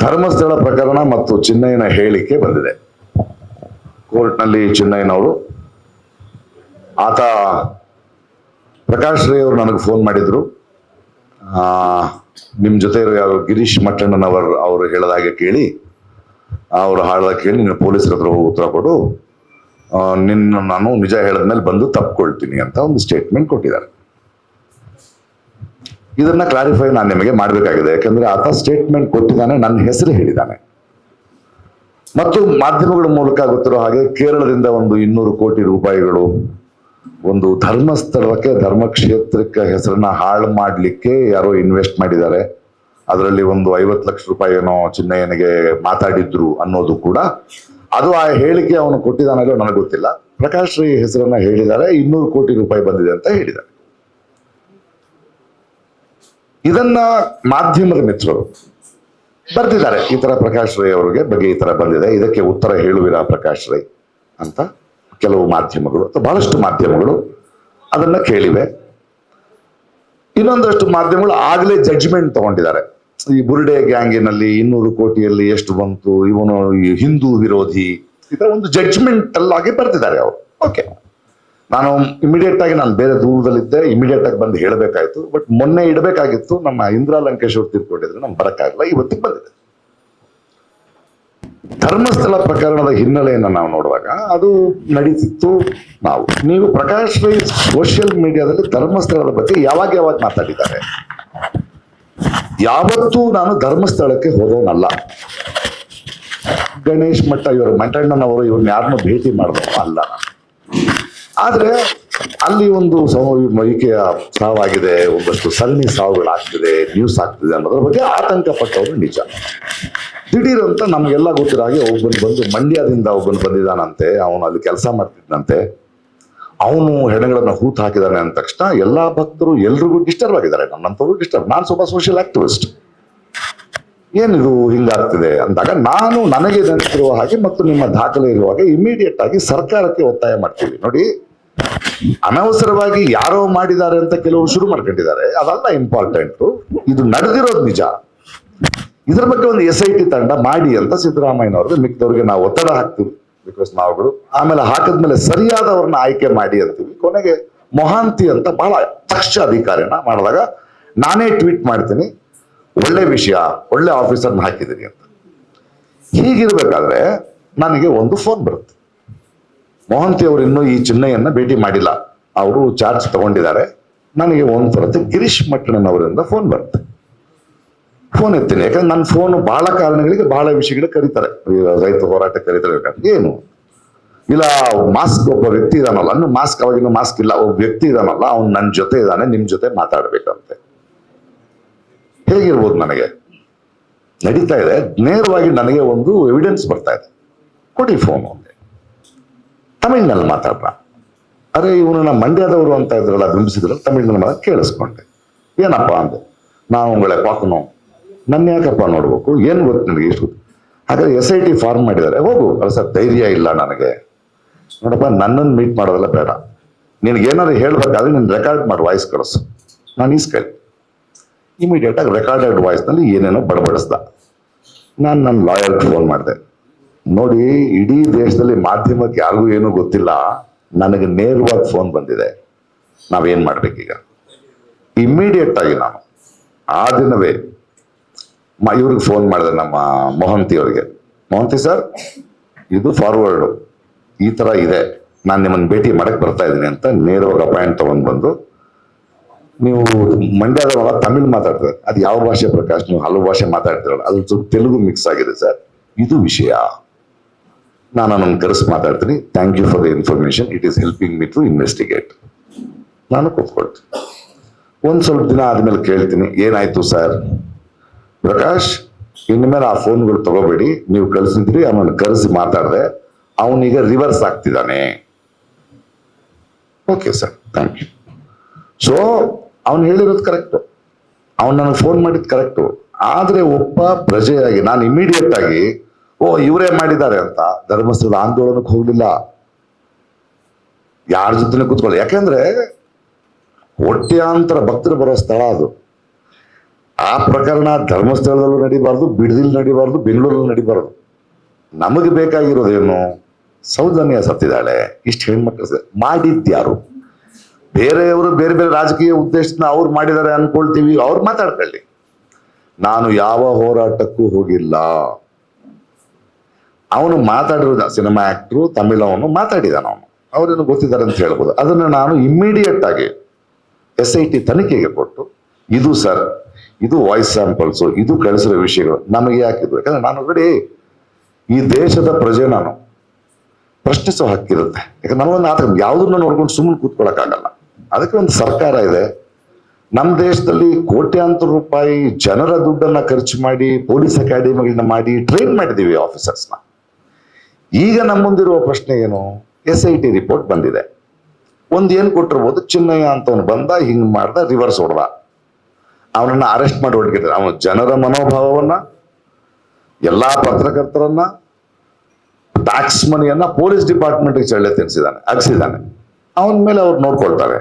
ಧರ್ಮಸ್ಥಳ ಪ್ರಕರಣ ಮತ್ತು ಚಿನ್ನಯ್ಯನ ಹೇಳಿಕೆ ಬಂದಿದೆ. ಕೋರ್ಟ್ನಲ್ಲಿ ಚಿನ್ನಯ್ಯನವರು, ಆತ ಪ್ರಕಾಶ್ ರೈ ಅವರು ನನಗೆ ಫೋನ್ ಮಾಡಿದ್ರು. ನಿಮ್ಮ ಜೊತೆ ಯಾರು ಗಿರೀಶ್ ಮಟ್ಟಣ್ಣನವರ್ ಅವರು ಹೇಳದ ಹಾಗೆ ಕೇಳಿ, ಅವರು ಹಾಳದಾಗ ಕೇಳಿ ನೀನು ಪೊಲೀಸರ ಹತ್ರ ಹೋಗಿ ಉತ್ತರ ಕೊಡು, ನಾನು ನಿಜ ಹೇಳಿದ್ಮೇಲೆ ಬಂದು ತಪ್ಕೊಳ್ತೀನಿ ಅಂತ ಒಂದು ಸ್ಟೇಟ್ಮೆಂಟ್ ಕೊಟ್ಟಿದ್ದಾರೆ. ಇದನ್ನ ಕ್ಲಾರಿಫೈ ನಾನು ನಿಮಗೆ ಮಾಡಬೇಕಾಗಿದೆ. ಯಾಕಂದ್ರೆ ಆತ ಸ್ಟೇಟ್ಮೆಂಟ್ ಕೊಟ್ಟಿದ್ದಾನೆ, ನನ್ನ ಹೆಸರು ಹೇಳಿದ್ದಾನೆ. ಮತ್ತು ಮಾಧ್ಯಮಗಳ ಮೂಲಕ ಗೊತ್ತಿರೋ ಹಾಗೆ ಕೇರಳದಿಂದ ಒಂದು 200 ಕೋಟಿ ರೂಪಾಯಿಗಳು ಒಂದು ಧರ್ಮಸ್ಥಳಕ್ಕೆ, ಧರ್ಮಕ್ಷೇತ್ರಕ್ಕೆ ಹೆಸರನ್ನ ಹಾಳು ಮಾಡಲಿಕ್ಕೆ ಯಾರೋ ಇನ್ವೆಸ್ಟ್ ಮಾಡಿದ್ದಾರೆ. ಅದರಲ್ಲಿ ಒಂದು 50 ಲಕ್ಷ ರೂಪಾಯಿ ಏನೋ ಚಿನ್ನಯ್ಯನಿಗೆ ಮಾತಾಡಿದ್ರು ಅನ್ನೋದು ಕೂಡ, ಅದು ಆ ಹೇಳಿಕೆ ಅವನು ಕೊಟ್ಟಿದ್ದಾನಲ್ಲೋ ನನಗೆ ಗೊತ್ತಿಲ್ಲ. ಪ್ರಕಾಶ್ ರೈ ಹೆಸರನ್ನ ಹೇಳಿದ್ದಾರೆ, 200 ಕೋಟಿ ರೂಪಾಯಿ ಬಂದಿದೆ ಅಂತ ಹೇಳಿದ್ದಾರೆ. ಇದನ್ನ ಮಾಧ್ಯಮದ ಮಿತ್ರರು ಬರ್ತಿದ್ದಾರೆ, ಈ ತರ ಪ್ರಕಾಶ್ ರೈ ಅವರಿಗೆ ಬಗ್ಗೆ ಈ ತರ ಬಂದಿದೆ, ಇದಕ್ಕೆ ಉತ್ತರ ಹೇಳುವಿರಾ ಪ್ರಕಾಶ್ ರೈ ಅಂತ ಕೆಲವು ಮಾಧ್ಯಮಗಳು ಅಥವಾ ಬಹಳಷ್ಟು ಮಾಧ್ಯಮಗಳು ಅದನ್ನ ಕೇಳಿವೆ. ಇನ್ನೊಂದಷ್ಟು ಮಾಧ್ಯಮಗಳು ಆಗ್ಲೇ ಜಡ್ಜ್ಮೆಂಟ್ ತಗೊಂಡಿದ್ದಾರೆ. ಈ ಬುರ್ಡೆ ಗ್ಯಾಂಗಿನಲ್ಲಿ 200 ಕೋಟಿಯಲ್ಲಿ ಎಷ್ಟು ಬಂತು, ಇವನು ಹಿಂದೂ ವಿರೋಧಿ, ಈ ತರ ಒಂದು ಜಡ್ಜ್ಮೆಂಟ್ ಅಲ್ಲಾಗಿ ಬರ್ತಿದ್ದಾರೆ ಅವರು. ಓಕೆ, ನಾನು ಇಮಿಡಿಯೇಟ್ ಆಗಿ ನಾನು ಬೇರೆ ದೂರದಲ್ಲಿದ್ದೆ, ಇಮಿಡಿಯೇಟ್ ಆಗಿ ಬಂದು ಹೇಳಬೇಕಾಯ್ತು. ಬಟ್ ಮೊನ್ನೆ ಇಡಬೇಕಾಗಿತ್ತು, ನಮ್ಮ ಇಂದಿರಾ ಲಂಕೇಶ್ ಅವರು ತೀರ್ಕೊಂಡಿದ್ರು, ನಮ್ಗೆ ಬರಕ್ಕಾಗಲ್ಲ, ಇವತ್ತಿಗೆ ಬಂದಿದೆ. ಧರ್ಮಸ್ಥಳ ಪ್ರಕರಣದ ಹಿನ್ನೆಲೆಯನ್ನು ನಾವು ನೋಡುವಾಗ ಅದು ನಡೀತಿತ್ತು. ನೀವು ಪ್ರಕಾಶ್ ರೈ ಸೋಷಿಯಲ್ ಮೀಡಿಯಾದಲ್ಲಿ ಧರ್ಮಸ್ಥಳದ ಬಗ್ಗೆ ಯಾವಾಗ ಮಾತಾಡಿದ್ದಾರೆ? ಯಾವತ್ತೂ ನಾನು ಧರ್ಮಸ್ಥಳಕ್ಕೆ ಹೋಗೋನಲ್ಲ. ಗಣೇಶ್ ಮಠ ಇವರು ಮಂಟಣ್ಣನವರು ಇವ್ರನ್ನ ಯಾರನ್ನೂ ಭೇಟಿ ಮಾಡಿದವ ಅಲ್ಲ. ಆದ್ರೆ ಅಲ್ಲಿ ಒಂದು ಈಕೆಯ ಸಾವಾಗಿದೆ, ಒಂದಷ್ಟು ಸರಣಿ ಸಾವುಗಳಾಗ್ತಿದೆ, ನ್ಯೂಸ್ ಆಗ್ತಿದೆ ಅನ್ನೋದ್ರ ಬಗ್ಗೆ ಆತಂಕ ಪಟ್ಟವರು ನಿಜ. ದಿಢೀರ್ ಅಂತ ನಮ್ಗೆಲ್ಲ ಗೊತ್ತಿರೋ ಹಾಗೆ ಒಬ್ಬನು ಬಂದು ಮಂಡ್ಯದಿಂದ ಒಬ್ಬನು ಬಂದಿದ್ದಾನಂತೆ, ಅವನು ಅಲ್ಲಿ ಕೆಲಸ ಮಾಡ್ತಿದ್ದಂತೆ, ಅವನು ಹೆಣಗಳನ್ನ ಹೂತು ಹಾಕಿದಾನೆ ಅಂದ ತಕ್ಷಣ ಎಲ್ಲಾ ಭಕ್ತರು ಎಲ್ರಿಗೂ ಡಿಸ್ಟರ್ಬ್ ಆಗಿದ್ದಾರೆ. ನನ್ನಂತವ್ರು ಡಿಸ್ಟರ್ಬ್. ನಾನು ಸ್ವಲ್ಪ ಸೋಷಿಯಲ್ ಆಕ್ಟಿವಿಸ್ಟ್, ಏನಿದು ಹಿಂಗಾಗ್ತಿದೆ ಅಂದಾಗ ನಾನು ನನಗೆ ನೆನಪಿರುವ ಹಾಗೆ ಮತ್ತು ನಿಮ್ಮ ದಾಖಲೆ ಇರುವಾಗ ಇಮಿಡಿಯೇಟ್ ಆಗಿ ಸರ್ಕಾರಕ್ಕೆ ಒತ್ತಾಯ ಮಾಡ್ತೀವಿ. ನೋಡಿ, ಅನವಸರವಾಗಿ ಯಾರೋ ಮಾಡಿದ್ದಾರೆ ಅಂತ ಕೆಲವರು ಶುರು ಮಾಡ್ಕೊಂಡಿದ್ದಾರೆ, ಅದಲ್ಲ ಇಂಪಾರ್ಟೆಂಟ್. ಇದು ನಡೆದಿರೋದು ನಿಜ. ಇದ್ರ ಬಗ್ಗೆ ಒಂದು SIT ತಂಡ ಮಾಡಿ ಅಂತ ಸಿದ್ದರಾಮಯ್ಯನವ್ರಿಗೆ ಮಿಕ್ಕದವ್ರಿಗೆ ನಾವು ಒತ್ತಡ ಹಾಕ್ತೀವಿ. ಬಿಕಾಸ್ ನಾವುಗಳು ಆಮೇಲೆ ಹಾಕಿದ್ಮೇಲೆ ಸರಿಯಾದವ್ರನ್ನ ಆಯ್ಕೆ ಮಾಡಿ ಅಂತೀವಿ. ಕೊನೆಗೆ ಮೊಹಾಂತಿ ಅಂತ ಬಹಳ ದಕ್ಷ ಅಧಿಕಾರಿನ ಮಾಡಿದಾಗ ನಾನೇ ಟ್ವೀಟ್ ಮಾಡ್ತೀನಿ, ಒಳ್ಳೆ ವಿಷಯ, ಒಳ್ಳೆ ಆಫೀಸರ್ನ ಹಾಕಿದ್ದೀನಿ ಅಂತ. ಹೀಗಿರ್ಬೇಕಾದ್ರೆ ನನಗೆ ಒಂದು ಫೋನ್ ಬರುತ್ತೆ, ಮೊಹಂತಿ ಅವರು ಇನ್ನೂ ಈ ಚಿನ್ನಯ್ಯನ್ನ ಭೇಟಿ ಮಾಡಿಲ್ಲ, ಅವರು ಚಾರ್ಜ್ ತಗೊಂಡಿದ್ದಾರೆ. ನನಗೆ ಒಂದು ಬರುತ್ತೆ, ಗಿರೀಶ್ ಮಟ್ಟಣ್ಣನವರಿಂದ ಫೋನ್ ಬರುತ್ತೆ. ಫೋನ್ ಎತ್ತೀನಿ, ಯಾಕಂದ್ರೆ ನನ್ನ ಫೋನ್ ಬಹಳ ಕಾರಣಗಳಿಗೆ ಬಹಳ ವಿಷಯಗಳಿಗೆ ಕರೀತಾರೆ. ರೈತ ಹೋರಾಟ ಕರೀತಾರೆ. ಏನು ಇಲ್ಲ, ಮಾಸ್ಕ್ ಒಬ್ಬ ವ್ಯಕ್ತಿ ಇದಾನಲ್ಲ, ಇನ್ನು ಮಾಸ್ಕ್ ಅವಾಗಿನ ಮಾಸ್ಕ್ ಇಲ್ಲ, ಒಬ್ಬ ವ್ಯಕ್ತಿ ಇದಾನಲ್ಲ, ಅವ್ನು ನನ್ನ ಜೊತೆ ಇದ್ದಾನೆ, ನಿಮ್ ಜೊತೆ ಮಾತಾಡ್ಬೇಕಂತೆ. ಹೇಗಿರ್ಬೋದು? ನನಗೆ ನಡೀತಾ ಇದೆ, ನೇರವಾಗಿ ನನಗೆ ಒಂದು ಎವಿಡೆನ್ಸ್ ಬರ್ತಾ ಇದೆ, ಕೊಡಿ ಫೋನ್ ಅಂದೆ. ತಮಿಳ್ನಲ್ಲಿ ಮಾತಾಡ್ರ. ಅರೆ ಇವನು ನಮ್ಮ ಮಂಡ್ಯದವರು ಅಂತ ಇದ್ರಲ್ಲ, ಬಿಂಬಿಸಿದ್ರಲ್ಲ, ತಮಿಳ್ನಲ್ಲಿ ಮಾತಾಡ ಕೇಳಿಸ್ಕೊಂಡೆ. ಏನಪ್ಪ ಅಂದೆ. ನಾವು ಉಂಗಳೇ ಪಾಕನು, ನನ್ನ ಯಾಕಪ್ಪ ನೋಡ್ಬೇಕು, ಏನ್ ಗೊತ್ತು ನನಗೆ ಇಷ್ಟು. ಹಾಗಾದ್ರೆ SIT ಫಾರ್ಮ್ ಮಾಡಿದ್ದಾರೆ, ಹೋಗು. ಅಲ್ಲ ಸರ್, ಧೈರ್ಯ ಇಲ್ಲ ನನಗೆ. ನೋಡಪ್ಪ, ನನ್ನನ್ನು ಮೀಟ್ ಮಾಡೋದಲ್ಲ ಬೇಡ, ನಿನಗೇನಾದ್ರು ಹೇಳ್ಬೇಕಾದ್ರೆ ನೀನು ರೆಕಾರ್ಡ್ ಮಾಡಿ ವಾಯ್ಸ್ ಕಳಿಸು, ನಾನು ಈಸ್ಕಳಿ. ಇಮಿಡಿಯೇಟ್ ಆಗಿ ರೆಕಾರ್ಡೆಡ್ ವಾಯ್ಸ್ನಲ್ಲಿ ಏನೇನೋ ಬಡಬಡಿಸ್ದ. ನಾನು ನನ್ನ ಲಾಯರ್ಗೆ ಫೋನ್ ಮಾಡಿದೆ. ನೋಡಿ, ಇಡೀ ದೇಶದಲ್ಲಿ ಮಾಧ್ಯಮಕ್ಕೆ ಯಾರಿಗೂ ಏನೂ ಗೊತ್ತಿಲ್ಲ, ನನಗೆ ನೇರವಾಗಿ ಫೋನ್ ಬಂದಿದೆ, ನಾವೇನ್ ಮಾಡ್ಬೇಕೀಗ? ಇಮಿಡಿಯೇಟ್ ಆಗಿ ನಾನು ಆ ದಿನವೇ ಇವ್ರಿಗೆ ಫೋನ್ ಮಾಡಿದೆ, ನಮ್ಮ ಮೊಹಂತಿ ಅವರಿಗೆ. ಮೊಹಂತಿ ಸರ್, ಇದು ಫಾರ್ವರ್ಡು ಈ ತರ ಇದೆ, ನಾನು ನಿಮ್ಮನ್ನು ಭೇಟಿ ಮಾಡಕ್ ಬರ್ತಾ ಇದ್ದೀನಿ ಅಂತ ನೇರವಾಗಿ ಅಪಾಯಿಂಟ್ ತಗೊಂಡ್ ಬಂದು, ನೀವು ಮಂಡ್ಯದವರ ತಮಿಳ್ ಮಾತಾಡ್ತಾರೆ, ಅದು ಯಾವ ಭಾಷೆ ಪ್ರಕಾಶ್? ನೀವು ಹಲವು ಭಾಷೆ ಮಾತಾಡ್ತಿರಲ್ಲ, ಅದು ಸ್ವಲ್ಪ ತೆಲುಗು ಮಿಕ್ಸ್ ಆಗಿದೆ ಸರ್, ಇದು ವಿಷಯ, ನಾನು ನನ್ನ ಕರೆಸಿ ಮಾತಾಡ್ತೀನಿ, thank you for the information, it is helping me to investigate. ನಾನು ಕೂತ್ಕೊಳ್ತೀನಿ. ಒಂದ್ ಸ್ವಲ್ಪ ದಿನ ಆದ್ಮೇಲೆ ಕೇಳ್ತೀನಿ, ಏನಾಯ್ತು ಸರ್? ಪ್ರಕಾಶ್, ಇನ್ಮೇಲೆ ಆ ಫೋನ್ಗಳು ತಗೋಬೇಡಿ, ನೀವು ಕಳಿಸಿದ್ರಿ, ಅವನನ್ನು ಕರೆಸಿ ಮಾತಾಡಿದೆ, ಅವನೀಗ ರಿವರ್ಸ್ ಆಗ್ತಿದ್ದಾನೆ. Okay sir, thank you. So ಅವನು ಹೇಳಿರೋದು ಕರೆಕ್ಟು, ಅವನು ನನಗೆ ಫೋನ್ ಮಾಡಿದ್ ಕರೆಕ್ಟು. ಆದ್ರೆ ಒಬ್ಬ ಪ್ರಜೆಯಾಗಿ ನಾನು ಇಮಿಡಿಯೇಟ್ ಆಗಿ ಇವರೇ ಮಾಡಿದ್ದಾರೆ ಅಂತ ಧರ್ಮಸ್ಥಳದ ಆಂದೋಲನಕ್ಕೆ ಹೋಗ್ಲಿಲ್ಲ, ಯಾರ ಜೊತೆ ಕೂತ್ಕೊಳ್ಳಿ. ಯಾಕೆಂದ್ರೆ ಕೋಟ್ಯಾಂತರ ಭಕ್ತರು ಬರೋ ಸ್ಥಳ ಅದು. ಆ ಪ್ರಕರಣ ಧರ್ಮಸ್ಥಳದಲ್ಲೂ ನಡಿಬಾರ್ದು, ಬಿಡದಿಲ್ ನಡಿಬಾರ್ದು, ಬೆಂಗಳೂರಲ್ಲಿ ನಡಿಬಾರ್ದು. ನಮಗೆ ಬೇಕಾಗಿರೋದೇನು? ಸೌಜನ್ಯ ಸತ್ತಿದ್ದಾಳೆ, ಇಷ್ಟು ಹೆಣ್ಮಕ್ಳು ಮಾಡಿದ್ಯಾರು? ಬೇರೆಯವರು ಬೇರೆ ಬೇರೆ ರಾಜಕೀಯ ಉದ್ದೇಶದಿಂದ ಅವ್ರು ಮಾಡಿದ್ದಾರೆ ಅನ್ಕೊಳ್ತೀವಿ, ಅವ್ರು ಮಾತಾಡ್ಕೊಳ್ಳಿ. ನಾನು ಯಾವ ಹೋರಾಟಕ್ಕೂ ಹೋಗಿಲ್ಲ. ಅವನು ಮಾತಾಡಿರೋದ ಸಿನಿಮಾ ಆಕ್ಟ್ರು, ತಮಿಳವನು ಮಾತಾಡಿದಾನ, ಅವನು ಅವ್ರೇನು ಗೊತ್ತಿದ್ದಾರೆ ಅಂತ ಹೇಳ್ಬೋದು. ಅದನ್ನು ನಾನು ಇಮ್ಮಿಡಿಯೇಟ್ ಆಗಿ SIT ತನಿಖೆಗೆ ಕೊಟ್ಟು, ಇದು ಸರ್, ಇದು ವಾಯ್ಸ್ ಸ್ಯಾಂಪಲ್ಸು, ಇದು ಕಳಿಸಿರೋ ವಿಷಯಗಳು ನಮಗೆ ಯಾಕಿದ್ರು? ಯಾಕಂದ್ರೆ ನಾನು ನೋಡಿ ಈ ದೇಶದ ಪ್ರಜೆ, ನಾನು ಪ್ರಶ್ನಿಸೋ ಹಕ್ಕಿರುತ್ತೆ. ಯಾಕಂದ್ರೆ ನಮಗೊಂದು ಆತ ಯಾವುದನ್ನ ನೋಡ್ಕೊಂಡು ಸುಮ್ಮನೆ ಕೂತ್ಕೊಳ್ಳೋಕ್ಕಾಗಲ್ಲ. ಅದಕ್ಕೆ ಒಂದು ಸರ್ಕಾರ ಇದೆ. ನಮ್ಮ ದೇಶದಲ್ಲಿ ಕೋಟ್ಯಾಂತರ ರೂಪಾಯಿ ಜನರ ದುಡ್ಡನ್ನ ಖರ್ಚು ಮಾಡಿ ಪೊಲೀಸ್ ಅಕಾಡೆಮಿಗಳನ್ನ ಮಾಡಿ ಟ್ರೈನ್ ಮಾಡಿದೀವಿ ಆಫೀಸರ್ಸ್ನ. ಈಗ ನಮ್ಮ ಮುಂದಿರುವ ಪ್ರಶ್ನೆ ಏನು? SIT ರಿಪೋರ್ಟ್ ಬಂದಿದೆ. ಏನ್ ಕೊಟ್ಟಿರ್ಬೋದು, ಚಿನ್ನಯ್ಯ ಅಂತವನು ಬಂದ, ಹಿಂಗ್ ಮಾಡ್ದ, ರಿವರ್ಸ್ ಹೊಡೆದ, ಅವನನ್ನ ಅರೆಸ್ಟ್ ಮಾಡಿ ಹೊರಟಿದ್ದಾರೆ. ಅವನು ಜನರ ಮನೋಭಾವವನ್ನ, ಎಲ್ಲಾ ಪತ್ರಕರ್ತರನ್ನ, ಟ್ಯಾಕ್ಸ್ ಮನಿಯನ್ನ ಪೊಲೀಸ್ ಡಿಪಾರ್ಟ್ಮೆಂಟ್ಗೆ ಚಳ್ಳೆ ತಿನ್ಸಿದ್ದಾನೆ, ಅಗಸಿದ್ದಾನೆ. ಅವನ ಮೇಲೆ ಅವ್ರು ನೋಡ್ಕೊಳ್ತಾರೆ.